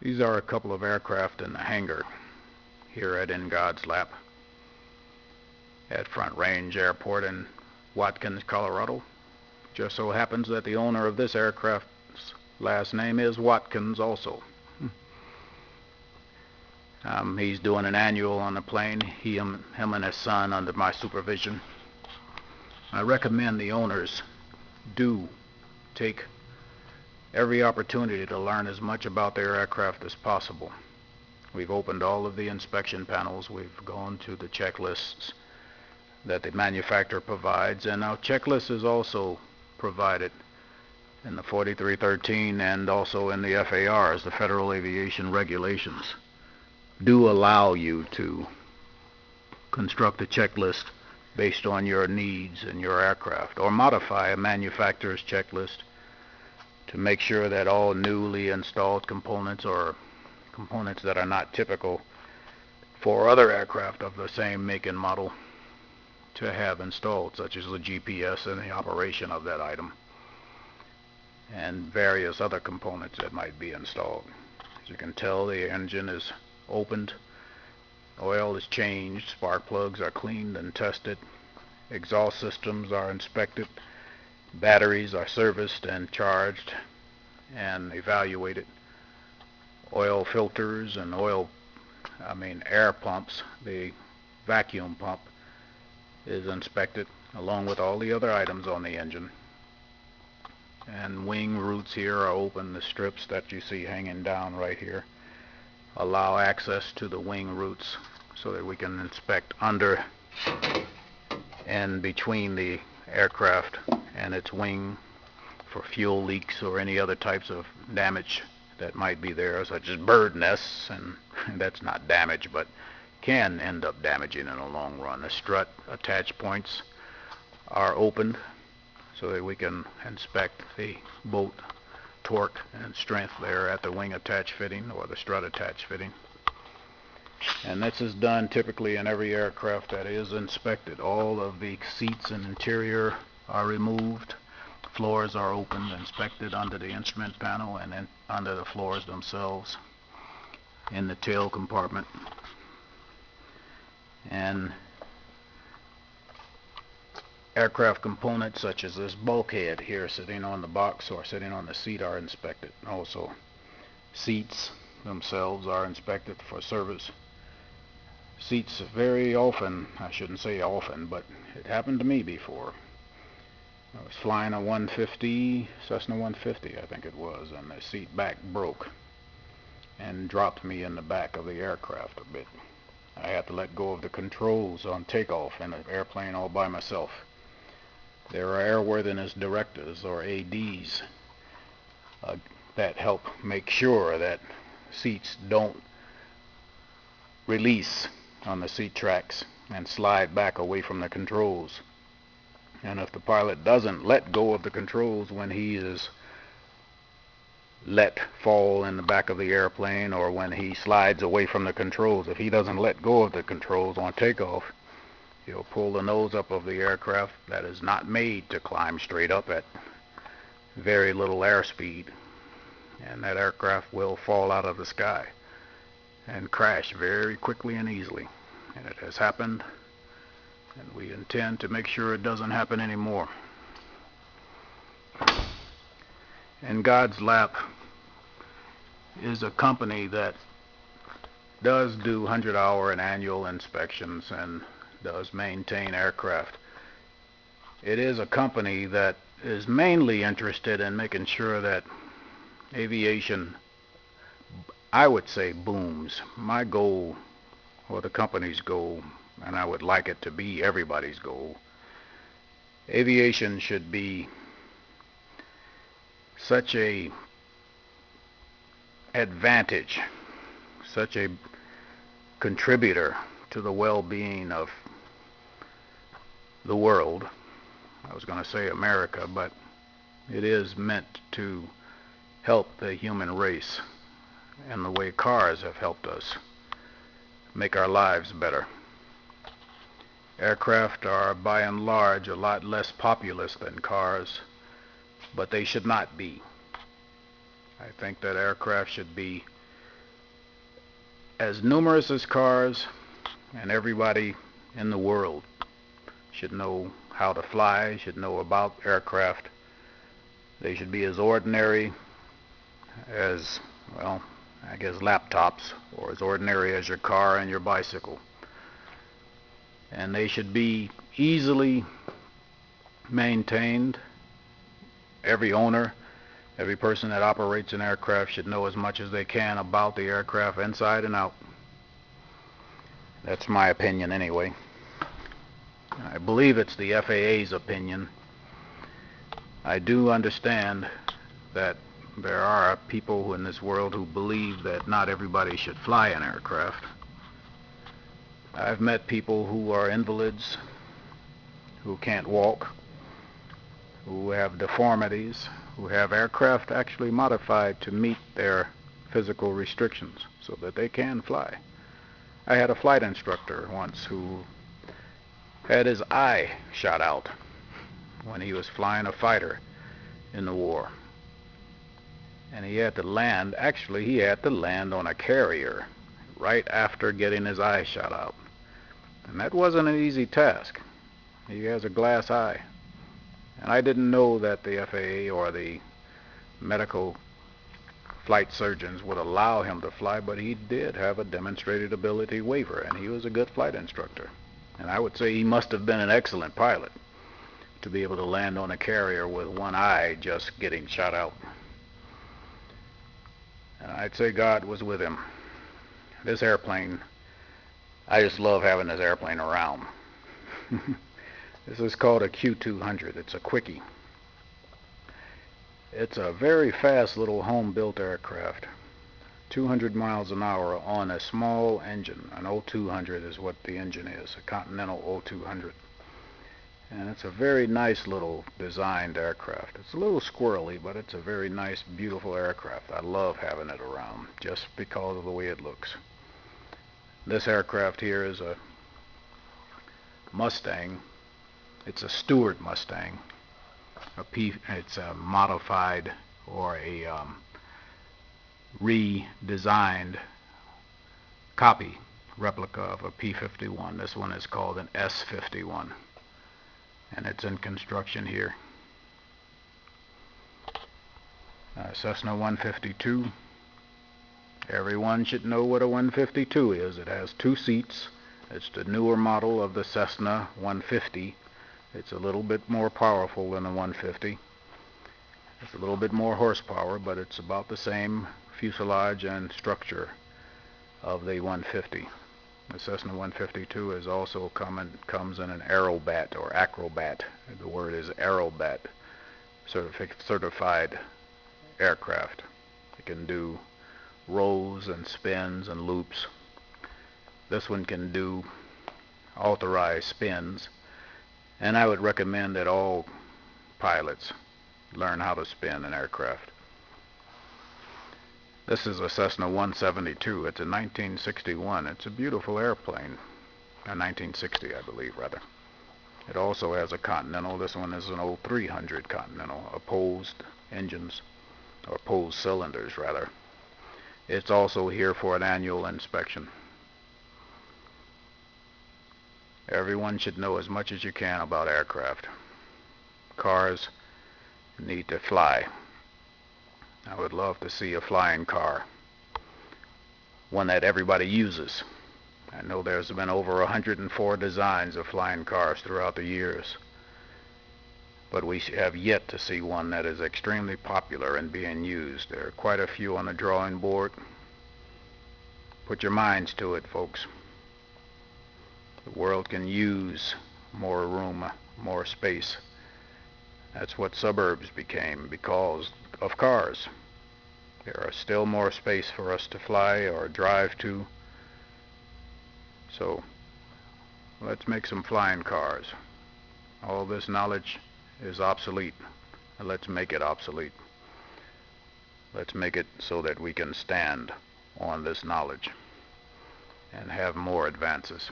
These are a couple of aircraft in the hangar here at In God's Lap at Front Range Airport in Watkins, Colorado. Just so happens that the owner of this aircraft's last name is Watkins also. He's doing an annual on the plane, him and his son under my supervision. I recommend the owners do take every opportunity to learn as much about their aircraft as possible. We've opened all of the inspection panels, we've gone to the checklists that the manufacturer provides, and our checklist is also provided in the 4313 and also in the FARs, the Federal Aviation Regulations. Do allow you to construct a checklist based on your needs and your aircraft, or modify a manufacturer's checklist to make sure that all newly installed components or components that are not typical for other aircraft of the same make and model to have installed, such as the GPS and the operation of that item, and various other components that might be installed. As you can tell, the engine is opened, oil is changed, spark plugs are cleaned and tested, exhaust systems are inspected, batteries are serviced and charged and evaluated, oil filters and air pumps, the vacuum pump is inspected along with all the other items on the engine. And wing roots here are open. The strips that you see hanging down right here allow access to the wing roots so that we can inspect under and between the aircraft and its wing for fuel leaks or any other types of damage that might be there, such as bird nests, and that's not damage but can end up damaging in the long run. The strut attach points are opened so that we can inspect the boat torque and strength there at the wing attach fitting or the strut attach fitting. And this is done typically in every aircraft that is inspected. All of the seats and interior are removed, floors are opened, inspected under the instrument panel and then under the floors themselves in the tail compartment. And aircraft components such as this bulkhead here sitting on the box or sitting on the seat are inspected. Also, seats themselves are inspected for service. Seats very often, I shouldn't say often, but it happened to me before. I was flying a 150, Cessna 150 I think it was, and the seat back broke and dropped me in the back of the aircraft a bit. I had to let go of the controls on takeoff in an airplane all by myself. There are airworthiness directors or ADs that help make sure that seats don't release on the seat tracks and slide back away from the controls. And if the pilot doesn't let go of the controls when he is let fall in the back of the airplane, or when he slides away from the controls, if he doesn't let go of the controls on takeoff, he'll pull the nose up of the aircraft that is not made to climb straight up at very little airspeed, and that aircraft will fall out of the sky and crash very quickly and easily. And it has happened, and we intend to make sure it doesn't happen anymore. In God's Lap is a company that does do 100-hour and annual inspections and does maintain aircraft. It is a company that is mainly interested in making sure that aviation, I would say, booms. My goal, or the company's goal, and I would like it to be everybody's goal, aviation should be such a advantage, such a contributor to the well-being of the world. I was going to say America, but it is meant to help the human race in the way cars have helped us make our lives better. Aircraft are by and large a lot less populous than cars, but they should not be. I think that aircraft should be as numerous as cars, and everybody in the world should know how to fly, should know about aircraft. They should be as ordinary as, well, I guess laptops, or as ordinary as your car and your bicycle. And they should be easily maintained. Every owner, every person that operates an aircraft should know as much as they can about the aircraft inside and out. That's my opinion anyway. I believe it's the FAA's opinion. I do understand that there are people in this world who believe that not everybody should fly an aircraft. I've met people who are invalids, who can't walk, who have deformities, who have aircraft actually modified to meet their physical restrictions so that they can fly. I had a flight instructor once who had his eye shot out when he was flying a fighter in the war. And he had to land, actually he had to land on a carrier right after getting his eye shot out. And that wasn't an easy task. He has a glass eye. And I didn't know that the FAA or the medical flight surgeons would allow him to fly, but he did have a demonstrated ability waiver, and he was a good flight instructor. And I would say he must have been an excellent pilot to be able to land on a carrier with one eye just getting shot out. And I'd say God was with him. This airplane, I just love having this airplane around. This is called a Q200. It's a quickie. It's a very fast little home-built aircraft. 200 miles an hour on a small engine. An O200 is what the engine is, a Continental O200. And it's a very nice little designed aircraft. It's a little squirrely, but it's a very nice, beautiful aircraft. I love having it around just because of the way it looks. This aircraft here is a Mustang. It's a Stewart Mustang. It's a modified or a redesigned copy, replica of a P-51. This one is called an S-51, and it's in construction here. Cessna 152. Everyone should know what a 152 is. It has 2 seats. It's the newer model of the Cessna 150. It's a little bit more powerful than the 150. It's a little bit more horsepower, but it's about the same fuselage and structure of the 150. The Cessna 152 is also comes in an Aerobat or Acrobat. The word is Aerobat certified aircraft. It can do rolls and spins and loops. This one can do authorized spins. And I would recommend that all pilots learn how to spin an aircraft. This is a Cessna 172. It's a 1961. It's a beautiful airplane. 1960, I believe, rather. It also has a Continental. This one is an 0300 Continental, opposed engines, or opposed cylinders, rather. It's also here for an annual inspection. Everyone should know as much as you can about aircraft. Cars need to fly. I would love to see a flying car, one that everybody uses. I know there's been over 104 designs of flying cars throughout the years, but we have yet to see one that is extremely popular and being used. There are quite a few on the drawing board. Put your minds to it, folks. The world can use more room, more space. That's what suburbs became because of cars. There are still more space for us to fly or drive to. So let's make some flying cars. All this knowledge is obsolete. Let's make it obsolete. Let's make it so that we can stand on this knowledge and have more advances.